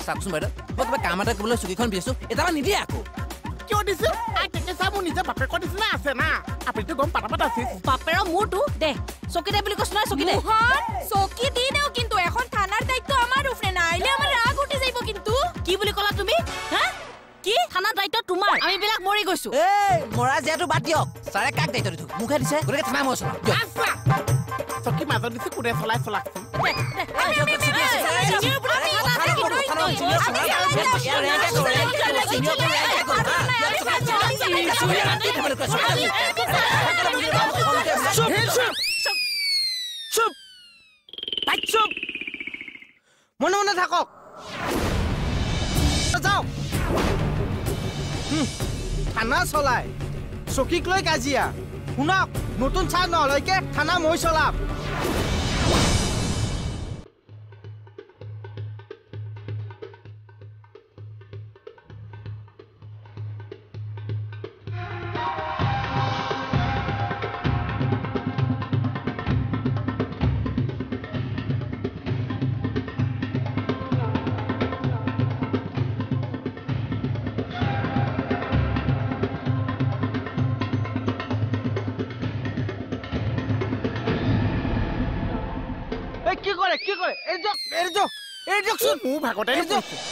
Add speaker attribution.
Speaker 1: চাওকচোন বাইদেউ মই কিবা কাম এটা কৰিবলৈ চকীখন বিচাৰিছো এটা নিদিয়ে আকৌ
Speaker 2: কিয় দিছে আইতাকে চাই মোৰ নিজে বাপেকৰ নিচিনা আছে না আপুনিতো গম পাতাপাত আছিল
Speaker 3: বাপেৰৰ মোৰটো দে চকী দে বুলি কৈছ নহয় চকী দে
Speaker 4: চকী দি দেও কিন্তু এখন থানাৰ দায়িত্ব আমাৰ উফৰে নাইলে আমাৰ ৰাগ উঠি যাইব কিন্তু
Speaker 3: কি বুলি ক'লা তুমি হা কি থানাৰ দায়িত্ব তোমাৰ আমি বিলাক মৰি গৈছো
Speaker 1: এই মৰা জিয়াটো বাদ দিয়ক ছাৰে কাক দায়িত্ব দিছো মুখে দিছে গতিকে থানা মই চলাম
Speaker 2: চকী মাজত দিছে কোনে চলাই চলাকচোন
Speaker 5: মনে মনে থাকক যাওক থানা চলাই চকীক লৈ কাজিয়া শুনক নতুন চাহ নহলৈকে থানা মই চলাম কি কৰে এৰি দিয়ক মোৰ ভাগতে